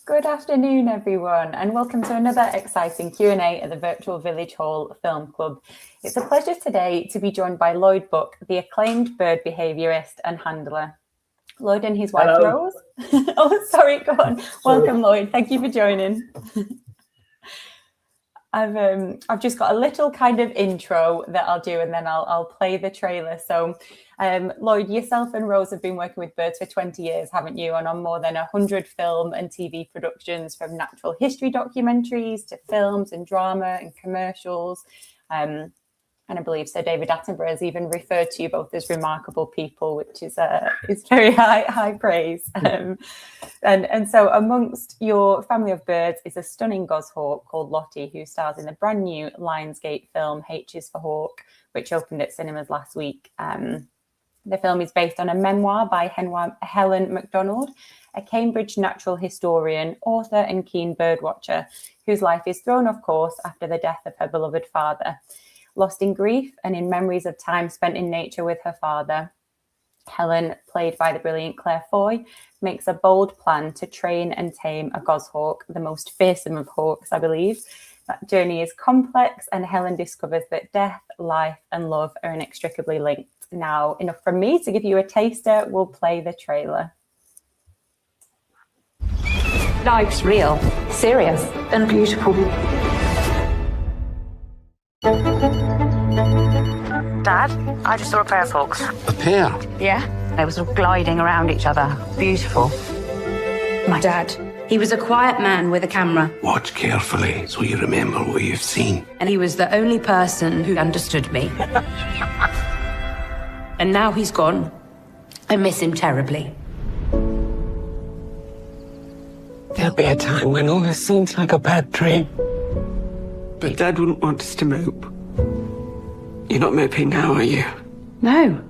Good afternoon, everyone, and welcome to another exciting Q&A at the Virtual Village Hall Film Club. It's a pleasure today to be joined by Lloyd Buck, the acclaimed bird behaviourist and handler. Lloyd and his wife, Hello. Rose. Oh, sorry, go on. Welcome, Lloyd. Thank you for joining. I've just got a little kind of intro that I'll do, and then I'll play the trailer. So, Lloyd, yourself and Rose have been working with birds for 20 years, haven't you? And on more than 100 film and TV productions, from natural history documentaries to films and drama and commercials. And I believe Sir David Attenborough has even referred to you both as remarkable people, which is very high praise. And so amongst your family of birds is a stunning goshawk called Lottie, who stars in the brand new Lionsgate film H is for Hawk, which opened at cinemas last week. The film is based on a memoir by Helen MacDonald, a Cambridge natural historian, author and keen birdwatcher, whose life is thrown off course after the death of her beloved father. Lost in grief and in memories of time spent in nature with her father, Helen, played by the brilliant Clare Foy, makes a bold plan to train and tame a goshawk, the most fearsome of hawks, I believe. That journey is complex, and Helen discovers that death, life, and love are inextricably linked. Now, enough from me to give you a taster. We'll play the trailer. Life's real, serious, and beautiful. Dad, I just saw a pair of hawks. A pair? Yeah. They were sort of gliding around each other. Beautiful. My dad, he was a quiet man with a camera. Watch carefully so you remember what you've seen. And he was the only person who understood me. And now he's gone. I miss him terribly. There'll be a time when all this seems like a bad dream. But Dad wouldn't want us to mope. You're not moping now, are you? No.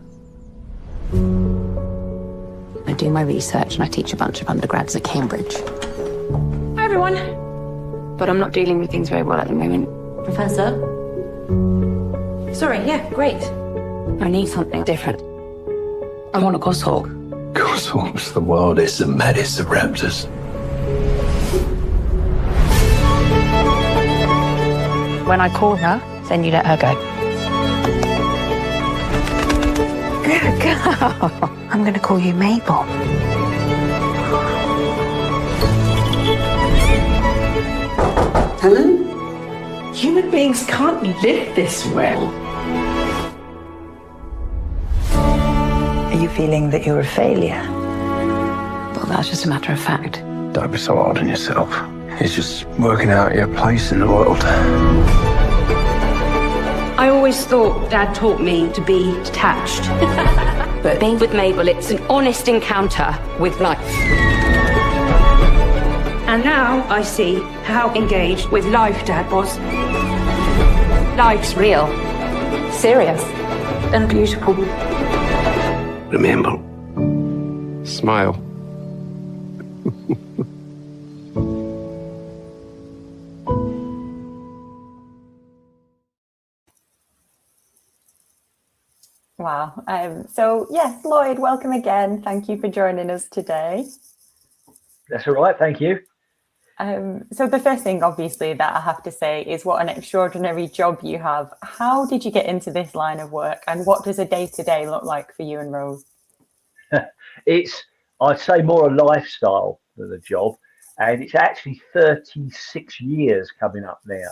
I do my research and I teach a bunch of undergrads at Cambridge. Hi, everyone. But I'm not dealing with things very well at the moment. Professor? Sorry, yeah, great. I need something different. I want a goshawk. Goshawks, the wildest and maddest of raptors. When I call her, then you let her go. Good girl. I'm going to call you Mabel. Helen? Human beings can't live this well. Are you feeling that you're a failure? Well, that's just a matter of fact. Don't be so hard on yourself. It's just working out your place in the world. I always thought Dad taught me to be detached. But being with Mabel, it's an honest encounter with life. And now I see how engaged with life Dad was. Life's real, serious, and beautiful. Remember, smile. Wow. So, yes, Lloyd, welcome again. Thank you for joining us today. That's all right, thank you. So the first thing, obviously, that I have to say is what an extraordinary job you have. How did you get into this line of work, and what does a day-to-day look like for you and Rose? It's, I'd say, more a lifestyle than a job. And it's actually 36 years coming up now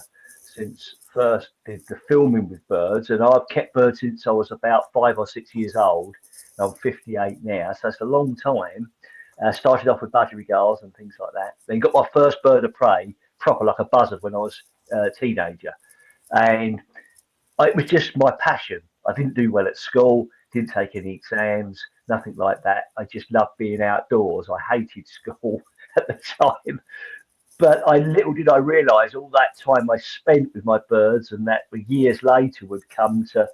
since first did the filming with birds. And I've kept birds since I was about 5 or 6 years old. I'm 58 now, so it's a long time. Started off with budgerigars and things like that. Then got my first bird of prey, proper like a buzzard, when I was a teenager. And it was just my passion. I didn't do well at school, didn't take any exams, nothing like that. I just loved being outdoors. I hated school at the time. But little did I realise all that time I spent with my birds, and that years later would come to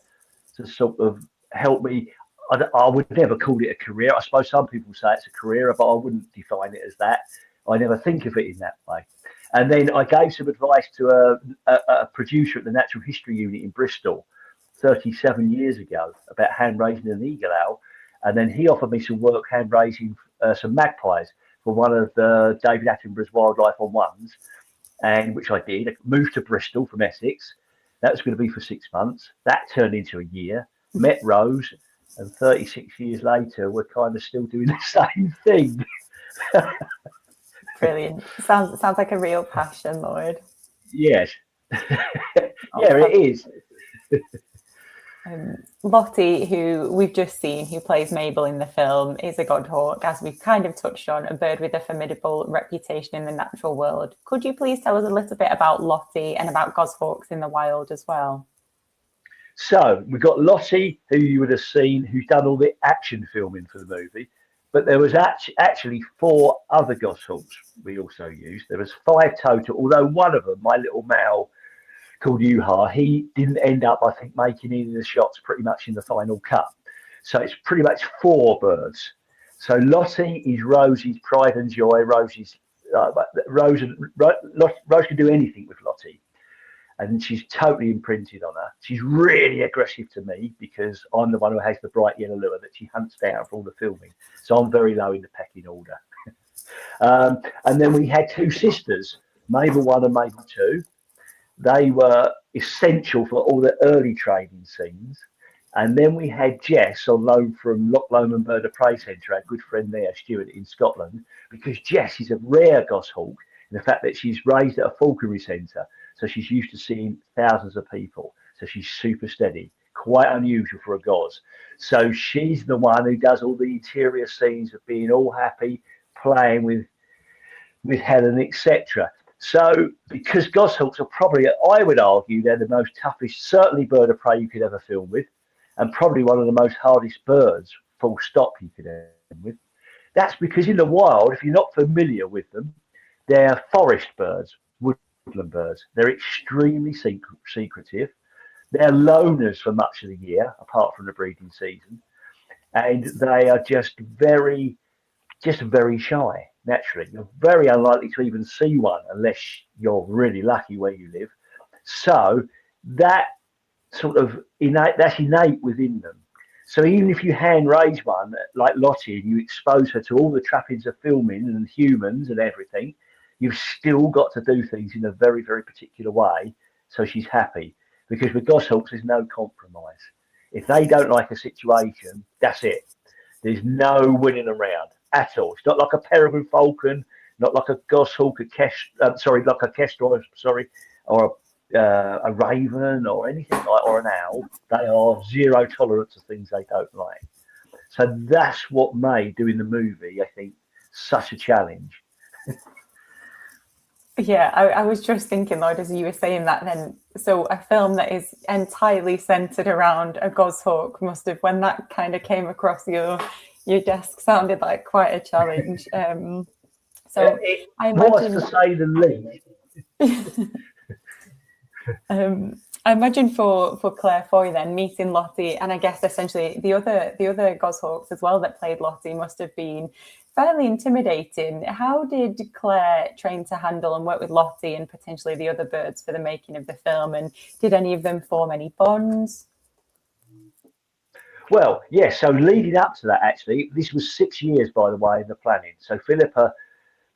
sort of help me. I would never call it a career. I suppose some people say it's a career, but I wouldn't define it as that. I never think of it in that way. And then I gave some advice to a producer at the Natural History Unit in Bristol 37 years ago about hand raising an eagle owl. And then he offered me some work hand raising some magpies for one of the David Attenborough's Wildlife on Ones, and which I did. I moved to Bristol from Essex. That was going to be for 6 months. That turned into a year. Met Rose, and 36 years later, we're kind of still doing the same thing. Brilliant. Sounds like a real passion, Lloyd. Yes. Yeah, it is. Lottie, who we've just seen, who plays Mabel in the film, is a goshawk, as we've kind of touched on, a bird with a formidable reputation in the natural world. Could you please tell us a little bit about Lottie and about goshawks in the wild as well? So we've got Lottie, who you would have seen, who's done all the action filming for the movie. But there was actually 4 other goshawks we also used. There was 5 total, although one of them, my little male called Yuha, he didn't end up, I think, making any of the shots pretty much in the final cut. So it's pretty much 4 birds. So Lottie is Rosie's pride and joy. Rose can do anything with Lottie. And she's totally imprinted on her. She's really aggressive to me because I'm the one who has the bright yellow lure that she hunts down for all the filming. So I'm very low in the pecking order. And then we had 2 sisters, Mabel 1 and Mabel 2. They were essential for all the early training scenes. And then we had Jess on loan from Loch Lomond Bird of Prey Centre, our good friend there, Stuart, in Scotland, because Jess is a rare goshawk in the fact that she's raised at a falconry centre. So she's used to seeing thousands of people. So she's super steady, quite unusual for a gos. So she's the one who does all the interior scenes of being all happy, playing with Helen, etc. So because goshawks are probably, I would argue, they're the most toughest, certainly bird of prey you could ever film with, and probably one of the most hardest birds, full stop, you could ever film with. That's because in the wild, if you're not familiar with them, they're forest birds, woodland birds. They're extremely secretive. They're loners for much of the year, apart from the breeding season, and they are just very shy. Naturally, you're very unlikely to even see one unless you're really lucky where you live. So that sort of that's innate within them. So even if you hand raise one like Lottie and you expose her to all the trappings of filming and humans and everything, you've still got to do things in a very, very particular way so she's happy. Because with goshawks, there's no compromise. If they don't like a situation, that's it. There's no winning around at all. It's not like a peregrine falcon, not like a goshawk, like a kestrel, or a raven or anything like, or an owl. They are zero tolerance of things they don't like. So that's what made doing the movie, I think, such a challenge. Yeah, I was just thinking, Lloyd, as you were saying that then, so a film that is entirely centred around a goshawk must have, when that kind of came across your desk, sounded like quite a challenge. So I imagine, to say the least. I imagine for Clare Foy then, meeting Lottie, and I guess essentially the other goshawks as well that played Lottie must have been fairly intimidating. How did Claire train to handle and work with Lottie and potentially the other birds for the making of the film? And did any of them form any bonds? Well, yes. So leading up to that, actually, this was 6 years, by the way, in the planning. So Philippa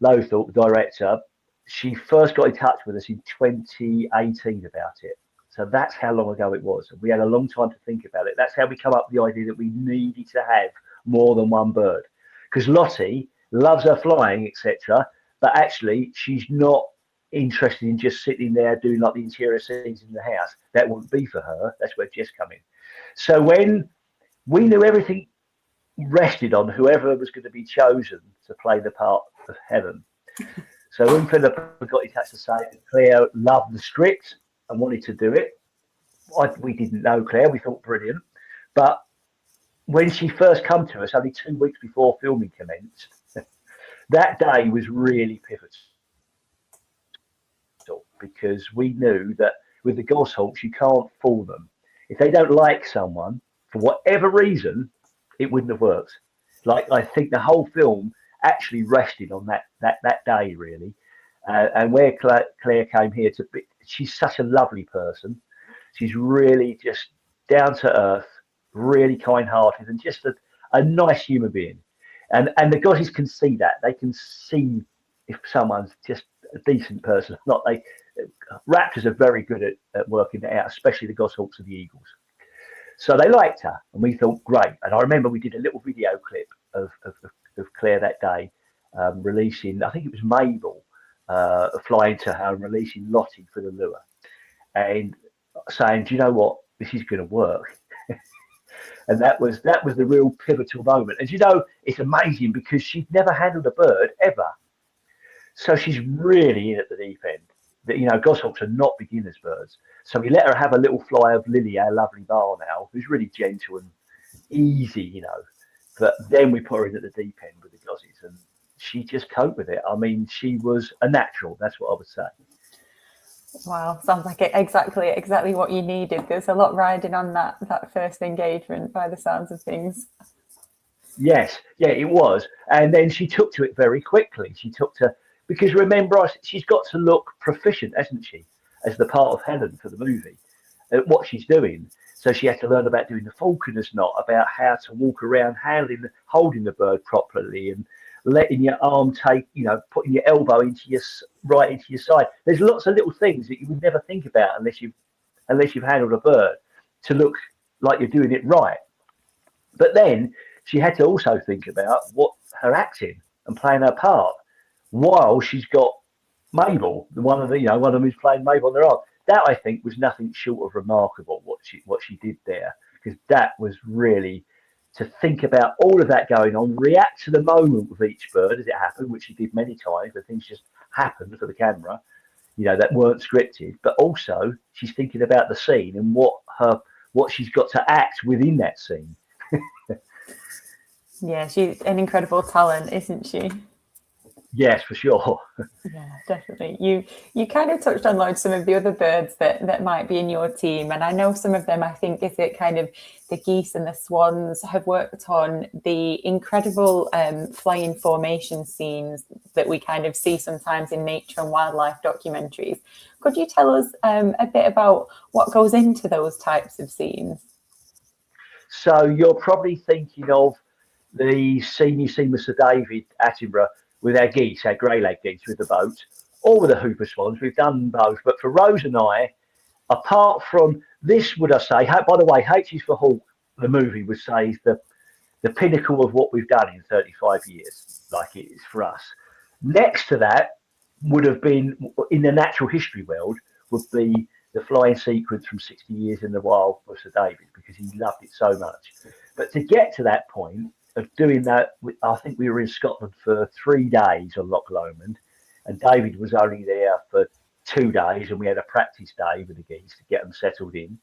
Lowthorpe, the director, she first got in touch with us in 2018 about it. So that's how long ago it was. We had a long time to think about it. That's how we come up with the idea that we needed to have more than one bird. Because Lottie loves her flying, etc. But actually, she's not interested in just sitting there doing like the interior scenes in the house. That wouldn't be for her. That's where Jess come in. So when we knew everything rested on whoever was going to be chosen to play the part of Helen. So when Philippa got in touch to say that Claire loved the script and wanted to do it, we didn't know Claire. We thought brilliant. But when she first come to us, only 2 weeks before filming commenced, that day was really pivotal because we knew that with the goshawks, you can't fool them. If they don't like someone, for whatever reason, it wouldn't have worked. Like, I think the whole film actually rested on that day, really. And where Claire came here to be, she's such a lovely person. She's really just down to earth, really kind-hearted, and just a nice human being. And the Goshies can see that. They can see if someone's just a decent person or not. Raptors are very good at working that out, especially the Goshawks and the Eagles. So they liked her, and we thought, great. And I remember we did a little video clip of Claire that day, releasing, I think it was Mabel, flying to her and releasing Lottie for the lure, and saying, do you know what, this is going to work. And that was the real pivotal moment. And it's amazing because she'd never handled a bird ever, so she's really in at the deep end. That goshawks are not beginners birds, so we let her have a little fly of Lily, our lovely barn owl, who's really gentle and easy, But then we put her in at the deep end with the Goshies, and she just coped with it. I mean, she was a natural. That's what I would say. Wow, sounds like exactly what you needed. There's a lot riding on that first engagement by the sounds of things. Yes, yeah, it was. And then she took to it very quickly. Because remember, she's got to look proficient, hasn't she, as the part of Helen for the movie, at what she's doing. So she had to learn about doing the falconer's knot, about how to walk around holding the bird properly, and letting your arm take, putting your elbow into your side. There's lots of little things that you would never think about unless you've handled a bird to look like you're doing it right. But then she had to also think about what her acting and playing her part while she's got Mabel, one of them who's playing Mabel on their arm. That, I think, was nothing short of remarkable what she did there, because that was really to think about all of that going on, react to the moment with each bird as it happened, which she did many times, but things just happened for the camera, that weren't scripted. But also she's thinking about the scene and what she's got to act within that scene. Yeah, she's an incredible talent, isn't she? Yes, for sure. Yeah, definitely. You kind of touched on, Lloyd, some of the other birds that might be in your team, and I know some of them, I think, is it kind of the geese and the swans, have worked on the incredible flying formation scenes that we kind of see sometimes in nature and wildlife documentaries. Could you tell us a bit about what goes into those types of scenes? So you're probably thinking of the scene you see with Sir David Attenborough with our geese, our grey-lag geese with the boat, or with the hooper swans. We've done both. But for Rose and I, apart from this, would I say, by the way, H is for Hawk, the movie, would say is the pinnacle of what we've done in 35 years, like it is for us. Next to that would have been, in the natural history world, would be the flying sequence from 60 Years in the Wild for Sir David, because he loved it so much. But to get to that point of doing that, I think we were in Scotland for 3 days on Loch Lomond, and David was only there for 2 days, and we had a practice day with the geese to get them settled in.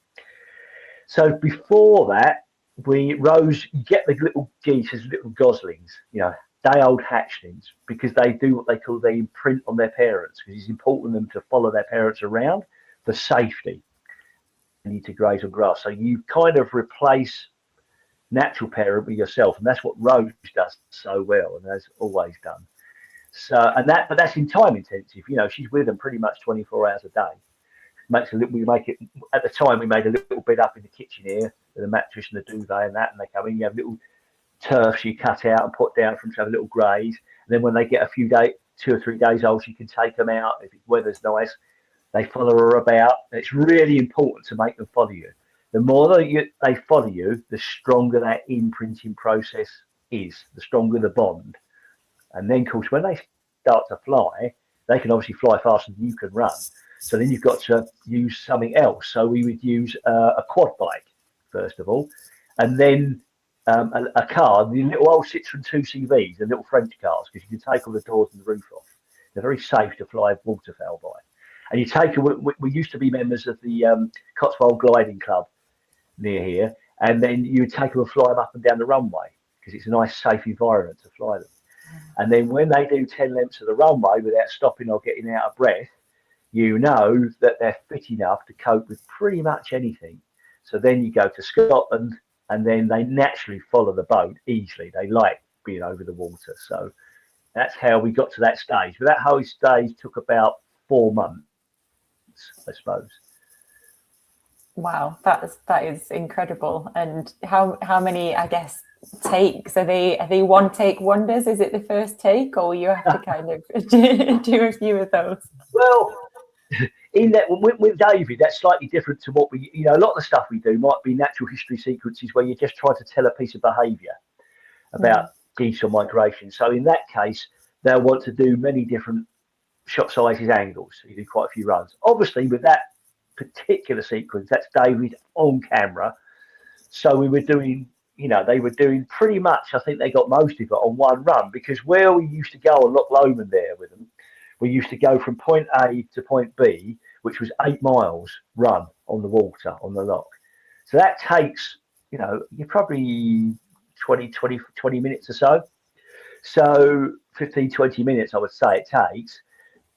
So before that, Rose, you get the little geese as little goslings, day-old hatchlings, because they do what they call, they imprint on their parents, because it's important for them to follow their parents around for safety. They need to graze on grass. So you kind of replace natural parent with yourself, and that's what Rose does so well, and has always done. So, but that's in time intensive. She's with them pretty much 24 hours a day. At the time we made a little bit up in the kitchen here with a mattress and a duvet and that, and they come in. You have little turfs you cut out and put down for them to have a little graze. And then when they get 2 or 3 days old, you can take them out if the weather's nice. They follow her about. It's really important to make them follow you. The more that they follow you, the stronger that imprinting process is, the stronger the bond. And then, of course, when they start to fly, they can obviously fly faster than you can run. So then you've got to use something else. So we would use a quad bike, first of all, and then a car, the little old Citroen 2CVs, the little French cars, because you can take all the doors and the roof off. They're very safe to fly waterfowl by. And you take we used to be members of the Cotswold Gliding Club near here, and then you would take them and fly them up and down the runway, because it's a nice, safe environment to fly them. And then when they do 10 lengths of the runway without stopping or getting out of breath, you know that they're fit enough to cope with pretty much anything. So then you go to Scotland, and then they naturally follow the boat easily. They like being over the water. So that's how we got to that stage. But that whole stage took about 4 months, I suppose. Wow, that is incredible. And how many, I guess, takes? Are they one take wonders? Is it the first take, or you have to kind of do a few of those? Well, in that with David, that's slightly different to what we, a lot of the stuff we do might be natural history sequences where you just try to tell a piece of behaviour about geese or migration. So in that case, they'll want to do many different shot sizes, angles. So you do quite a few runs. Obviously, with that particular sequence, that's David on camera. So we were doing, they were doing pretty much, I think they got most of it on one run, because where we used to go on Loch Lomond there with them, we used to go from point A to point B, which was 8 miles run on the water, on the loch. So that takes, you're probably 20 minutes or so. So 15, 20 minutes, I would say it takes.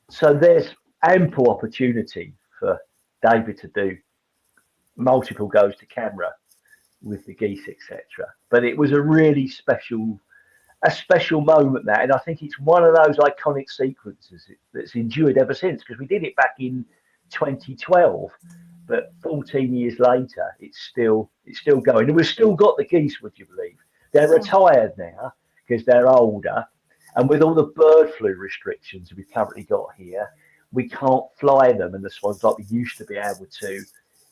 So there's ample opportunity for David to do multiple goes to camera with the geese, etc. But it was a really special moment, that, and I think it's one of those iconic sequences that's endured ever since, because we did it back in 2012, but 14 years later it's still going, and we've still got the geese, would you believe? They're retired now because they're older, and with all the bird flu restrictions we've currently got here, we can't fly them and the swans like we used to be able to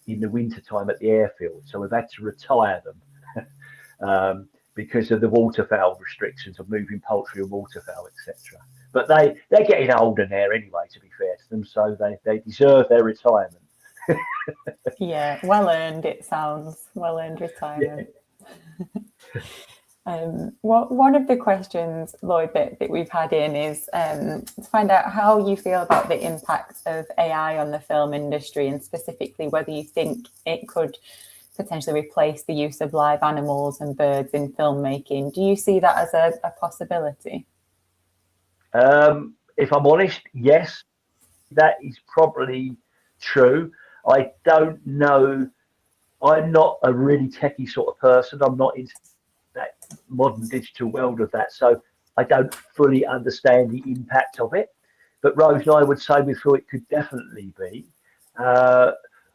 in the winter time at the airfield, so we've had to retire them because of the waterfowl restrictions of moving poultry and waterfowl, etc. But they're getting older now anyway, to be fair to them, so they deserve their retirement. Yeah, well earned, it sounds. Well earned retirement. Yeah. One of the questions, Lloyd, that we've had in is to find out how you feel about the impact of AI on the film industry, and specifically whether you think it could potentially replace the use of live animals and birds in filmmaking. Do you see that as a possibility? If I'm honest, yes, that is probably true. I don't know. I'm not a really techie sort of person. I'm not into that modern digital world of that, so I don't fully understand the impact of it. But Rose and I would say we feel it could definitely be.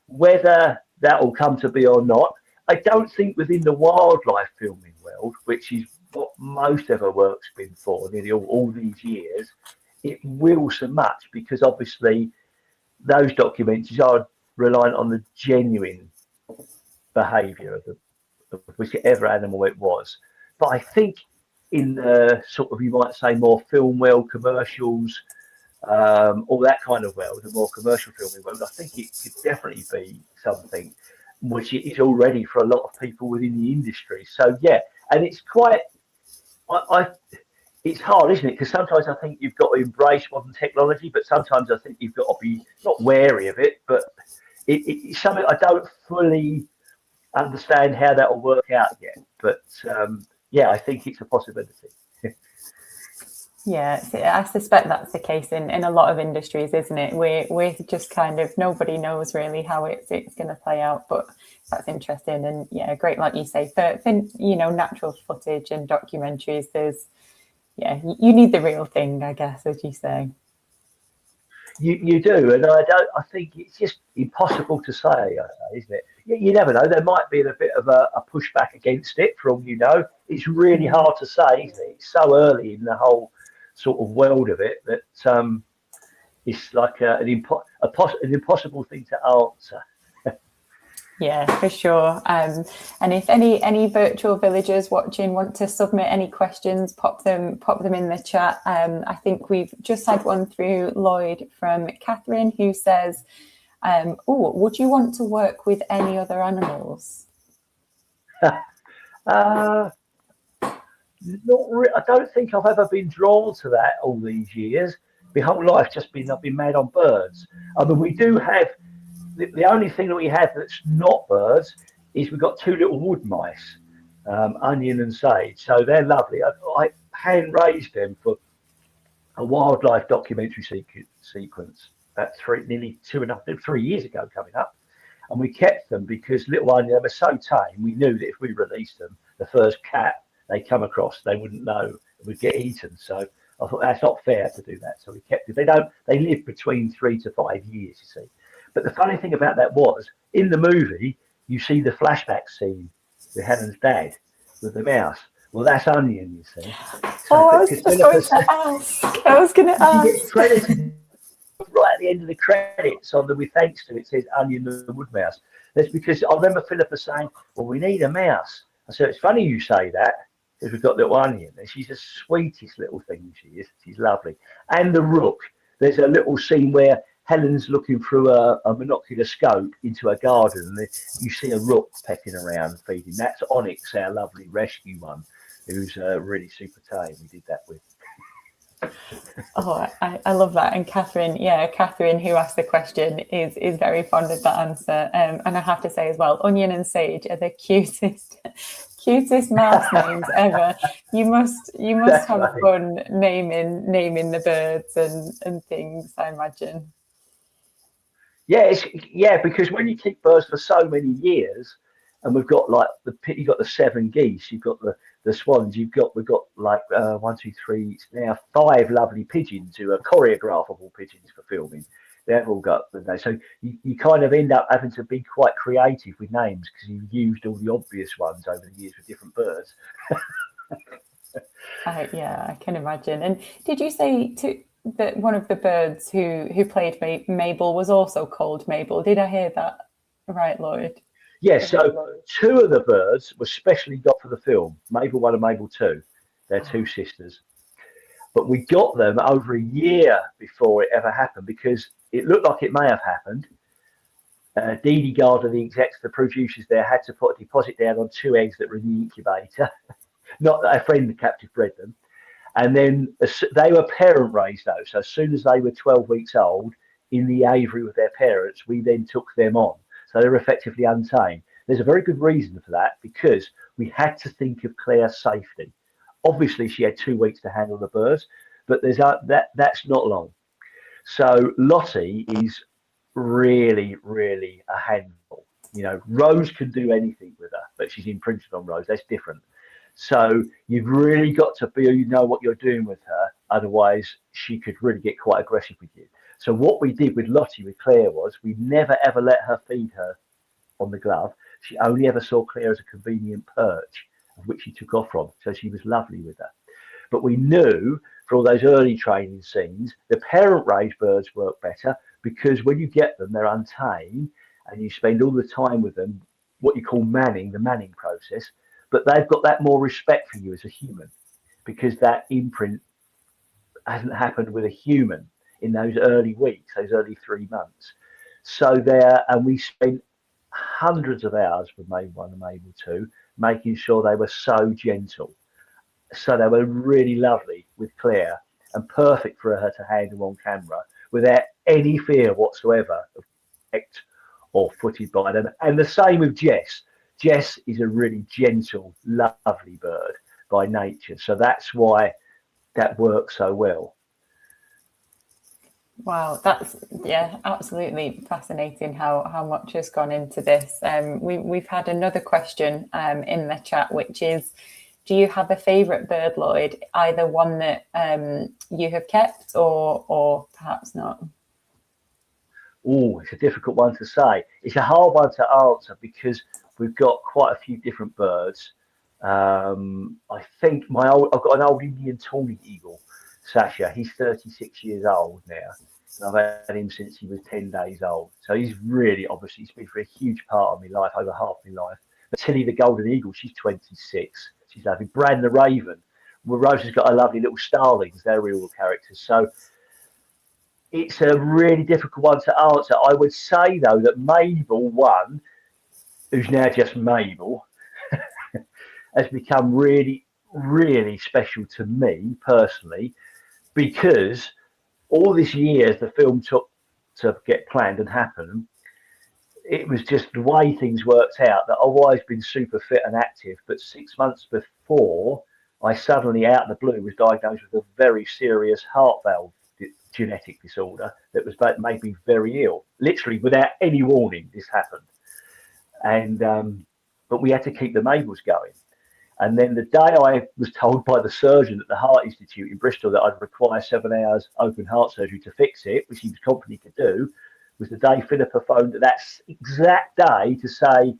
Whether that will come to be or not, I don't think within the wildlife filming world, which is what most of our work's been for nearly all these years, it will so much, because obviously those documentaries are reliant on the genuine behaviour of whichever animal it was. But I think in the sort of, you might say, more film world, commercials, all that kind of world, the more commercial filming world, I think it could definitely be something which it is already for a lot of people within the industry. So yeah, and it's quite, it's hard, isn't it? Because sometimes I think you've got to embrace modern technology, but sometimes I think you've got to be not wary of it, but it's something I don't fully understand how that will work out yet. But yeah, I think it's a possibility. Yeah, I suspect that's the case in a lot of industries, isn't it? We're just kind of, nobody knows really how it's going to play out, but that's interesting. And yeah, great, like you say, for natural footage and documentaries, you need the real thing, I guess, as you say. You do, and I think it's just impossible to say, isn't it? You never know. There might be a bit of a pushback against it, for all you know. It's really hard to say, isn't it? It's so early in the whole sort of world of it that it's like an impossible thing to answer. Yeah, for sure. And if any virtual villagers watching want to submit any questions, pop them in the chat. I think we've just had one through Lloyd from Catherine, who says, would you want to work with any other animals? I don't think I've ever been drawn to that all these years. My whole life I've been mad on birds. I mean, we do have, the only thing that we have that's not birds is we've got 2 little wood mice, Onion and Sage. So they're lovely. I hand raised them for a wildlife documentary sequence about nearly 3 years ago coming up. And we kept them because little Onion, they were so tame, we knew that if we released them, the first cat they come across, they wouldn't know, it would get eaten. So I thought that's not fair to do that. So we kept it. They live between 3 to 5 years, you see. But the funny thing about that was, in the movie, you see the flashback scene with Hannah's dad with the mouse. Well, that's Onion, you see. Oh, I was going to ask. I was going to ask. She gets credited right at the end of the credits on the with thanks to it says Onion the Wood Mouse. That's because I remember Philippa saying, well, we need a mouse. I said, it's funny you say that because we've got little Onion. And she's the sweetest little thing she is. She's lovely. And the Rook. There's a little scene where Helen's looking through a monocular scope into a garden and you see a rook pecking around feeding. That's Onyx, our lovely rescue one, who's really super tame. We did that with. Oh, I love that. And Catherine, who asked the question, is very fond of that answer. And I have to say as well, Onion and Sage are the cutest mouse names ever. You must have fun naming the birds and things, I imagine. Yeah, because when you keep birds for so many years, and we've got like you've got the 7 geese, you've got the swans, we've got like 1, 2, 3, it's now 5 lovely pigeons who are choreographable pigeons for filming. They've all got them. So you kind of end up having to be quite creative with names because you've used all the obvious ones over the years with different birds. I can imagine. And did you say that one of the birds who played Mabel was also called Mabel? Did I hear that right, Lloyd? Yes, so 2 of the birds were specially got for the film, Mabel 1 and Mabel 2. They're 2 sisters. But we got them over a year before it ever happened because it looked like it may have happened. Dee Dee Gardner, the execs, the producers there, had to put a deposit down on 2 eggs that were in the incubator. Not that a friend had captive bred them. And then they were parent raised though. So as soon as they were 12 weeks old in the aviary with their parents, we then took them on. So they're effectively untamed. There's a very good reason for that because we had to think of Claire's safety. Obviously, she had 2 weeks to handle the birds, but that's not long. So Lottie is really, really a handful. You know, Rose can do anything with her, but she's imprinted on Rose. That's different. So you've really got to know what you're doing with her. Otherwise, she could really get quite aggressive with you. So what we did with Lottie, with Claire, was we never, ever let her feed her on the glove. She only ever saw Claire as a convenient perch, of which she took off from. So she was lovely with her. But we knew for all those early training scenes, the parent-raised birds work better because when you get them, they're untamed and you spend all the time with them, what you call manning, the manning process. But they've got that more respect for you as a human because that imprint hasn't happened with a human in those early weeks, those early 3 months. So and we spent hundreds of hours with Mabel 1 and Mabel 2, making sure they were so gentle. So they were really lovely with Claire and perfect for her to handle on camera without any fear whatsoever of wrecked or footed by them. And the same with Jess. Jess is a really gentle, lovely bird by nature. So that's why that works so well. Wow, that's absolutely fascinating how much has gone into this. We've had another question in the chat, which is, do you have a favourite bird, Lloyd? Either one that you have kept or perhaps not? Oh, it's a difficult one to say. It's a hard one to answer because we've got quite a few different birds. I think I've got an old Indian tawny eagle, Sasha. He's 36 years old now. And I've had him since he was 10 days old. So he's really, obviously, he's been for a huge part of my life, over half my life. But Tilly the golden eagle, she's 26. She's lovely. Bran the raven. Well, Rose has got a lovely little starlings. They're real characters. So it's a really difficult one to answer. I would say, though, that Mabel 1, who's now just Mabel, has become really, really special to me personally because all these years the film took to get planned and happen, it was just the way things worked out that I've always been super fit and active. But 6 months before, I suddenly, out of the blue, was diagnosed with a very serious heart valve genetic disorder that made me very ill. Literally, without any warning, this happened. And but we had to keep the Mabels going. And then the day I was told by the surgeon at the Heart Institute in Bristol that I'd require 7 hours open heart surgery to fix it, which he was confident he could do, was the day Philippa phoned that exact day to say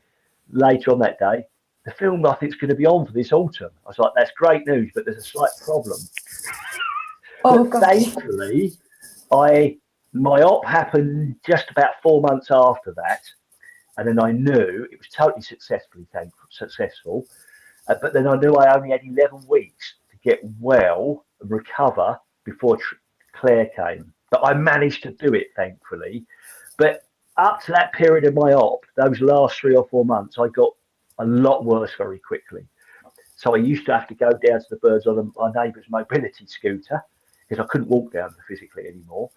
later on that day, the film I think is going to be on for this autumn. I was like, that's great news, but there's a slight problem. Oh, But gosh. thankfully, my op happened just about 4 months after that, and then I knew it was totally successful. But then I knew I only had 11 weeks to get well and recover before Claire came. But I managed to do it, thankfully. But up to that period of my op, those last 3 or 4 months, I got a lot worse very quickly. So I used to have to go down to the birds on my neighbour's mobility scooter because I couldn't walk down physically anymore.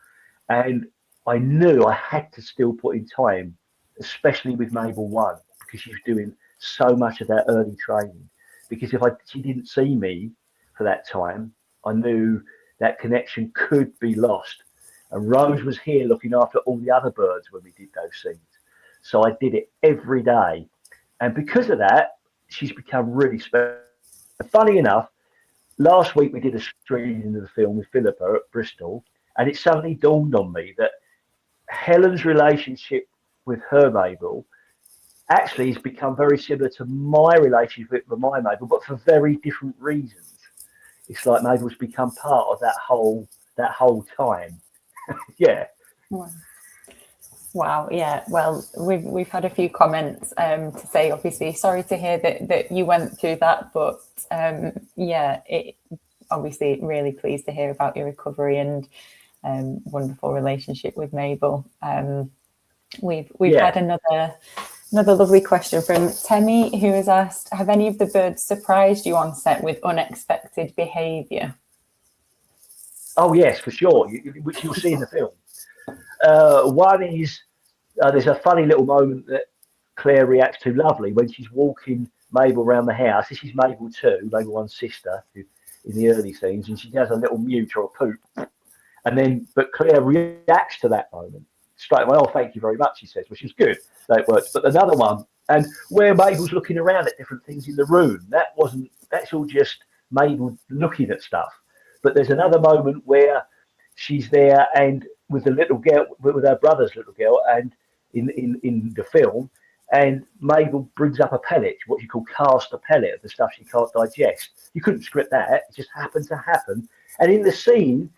And I knew I had to still put in time, especially with Mabel 1, because she was doing so much of that early training. Because if she didn't see me for that time, I knew that connection could be lost. And Rose was here looking after all the other birds when we did those scenes. So I did it every day. And because of that, she's become really special. Funny enough, last week we did a screening of the film with Philippa at Bristol, and it suddenly dawned on me that Helen's relationship with her Mabel actually has become very similar to my relationship with my Mabel, but for very different reasons. It's like Mabel's become part of that whole time. Yeah. Wow. Yeah. Well, we've had a few comments to say, obviously, sorry to hear that you went through that, but yeah, it obviously really pleased to hear about your recovery and wonderful relationship with Mabel. We've had another lovely question from Temi, who has asked, have any of the birds surprised you on set with unexpected behaviour? Oh yes, for sure, which you'll see in the film. One is there's a funny little moment that Claire reacts to lovely when she's walking Mabel around the house. This is Mabel 2, Mabel 1's sister, in the early scenes, and she does a little mute or a poop. And then, but Claire reacts to that moment straight away. Oh, thank you very much, she says, which is good. So it works. But another one, and where Mabel's looking around at different things in the room, that's all just Mabel looking at stuff. But there's another moment where she's there and with the little girl, with her brother's little girl, and in the film, and Mabel brings up a pellet, what you call cast a pellet of the stuff she can't digest. You couldn't script that; it just happened to happen. And in the scene,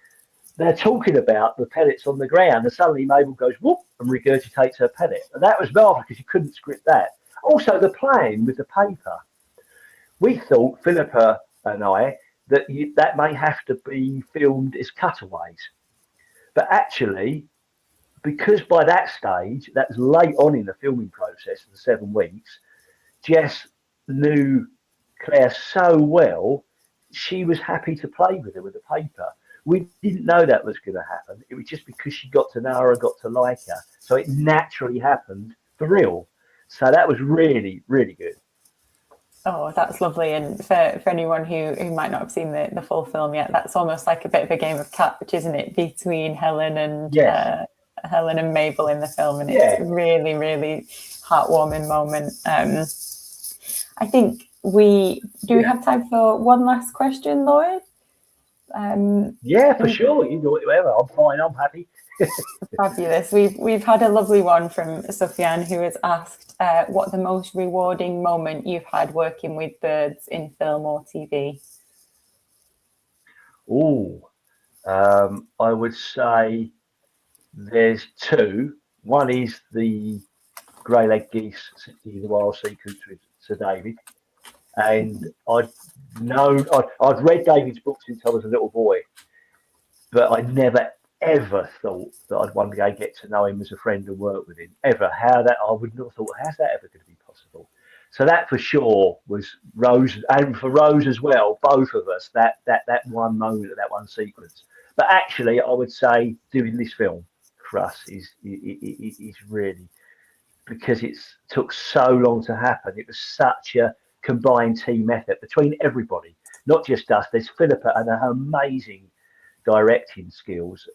they're talking about the pellets on the ground, and suddenly Mabel goes whoop and regurgitates her pellet, and that was marvelous because you couldn't script that. Also, the playing with the paper. We thought, Philippa and I, that may have to be filmed as cutaways. But actually, because by that stage, that was late on in the filming process, the 7 weeks, Jess knew Claire so well, she was happy to play with her with the paper. We didn't know that was going to happen. It was just because she got to know her and got to like her. So it naturally happened for real. So that was really, really good. Oh, that's lovely. And for anyone who might not have seen the full film yet, that's almost like a bit of a game of catch, isn't it, between Helen and Mabel in the film. And it's a really, really heartwarming moment. I think we have time for one last question, Lloyd? Yeah, for sure. You do whatever. I'm fine. I'm happy. Fabulous. We've had a lovely one from Sufyan, who has asked what the most rewarding moment you've had working with birds in film or TV. I would say there's 2. One is the grey-leg geese in the wild sequence with Sir David, and I'd read David's books since I was a little boy, but I never ever thought that I'd one day get to know him as a friend and work with him. Ever. I would not have thought, how's that ever going to be possible? So that for sure was Rose, and for Rose as well, both of us, that one moment, that one sequence. But actually, I would say doing this film for us is really, because it took so long to happen. It was such a combined team effort between everybody, not just us. There's Philippa and her amazing directing skills,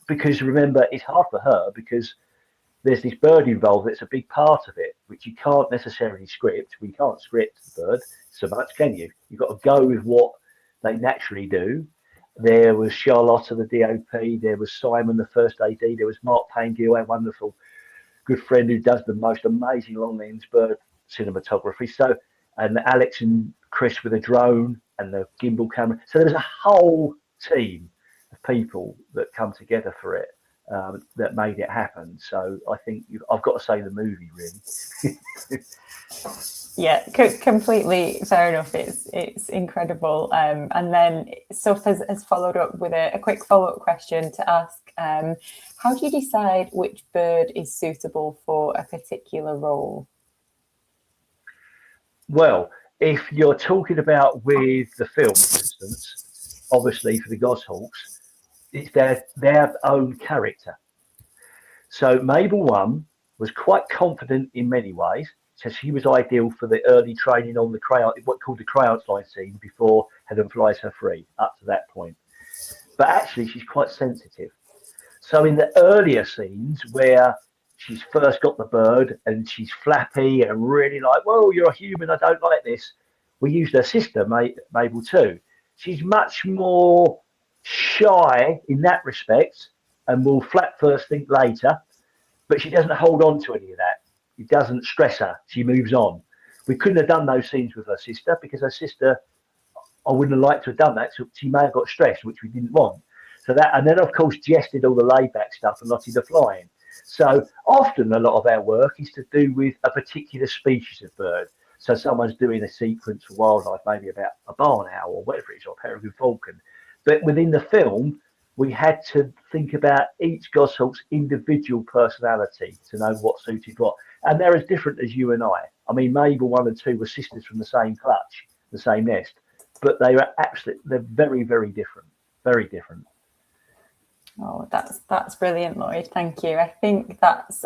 because remember, it's hard for her because there's this bird involved that's a big part of it, which you can't necessarily script. We can't script the bird so much, can you? You've got to go with what they naturally do. There was Charlotta, the DOP. There was Simon, the first AD. There was Mark Payne-Gill, our wonderful good friend who does the most amazing long lens bird cinematography. So and Alex and Chris with a drone and the gimbal camera. So there's a whole team of people that come together for it, that made it happen. So I think I've got to say the movie, really. Yeah, completely fair enough. It's incredible. And then Soph has followed up with a quick follow-up question to ask, how do you decide which bird is suitable for a particular role? Well, if you're talking about with the film, for instance, obviously for the Goshawks, it's their own character. So Mabel 1 was quite confident in many ways. So she was ideal for the early training on the crayon, what called the crayons line scene before Heaven Flies Her Free, up to that point. But actually, she's quite sensitive. So in the earlier scenes where she's first got the bird and she's flappy and really like, whoa, you're a human, I don't like this. We used her sister, Mabel, too. She's much more shy in that respect and will flap first, think later. But she doesn't hold on to any of that. It doesn't stress her. She moves on. We couldn't have done those scenes with her sister because her sister, I wouldn't have liked to have done that. So she may have got stressed, which we didn't want. So that, and then of course Jess did all the laid back stuff and Lottie the flying. So often a lot of our work is to do with a particular species of bird. So someone's doing a sequence for wildlife, maybe about a barn owl or whatever it is, or a peregrine falcon. But within the film, we had to think about each goshawk's individual personality to know what suited what. And they're as different as you and I. I mean, Mabel 1 and 2 were sisters from the same clutch, the same nest, but they're very, very different, very different. Oh, that's brilliant, Lloyd. Thank you. I think that's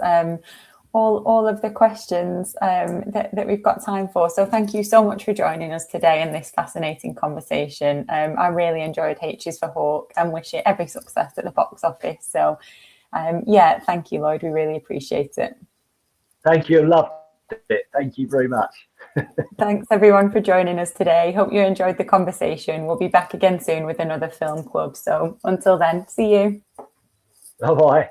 all of the questions that we've got time for. So thank you so much for joining us today in this fascinating conversation. I really enjoyed H's for Hawk and wish it every success at the box office. So yeah, thank you, Lloyd. We really appreciate it. Thank you. Loved it. Thank you very much. Thanks everyone for joining us today. Hope you enjoyed the conversation. We'll be back again soon with another film club. So until then, see you. Bye-bye.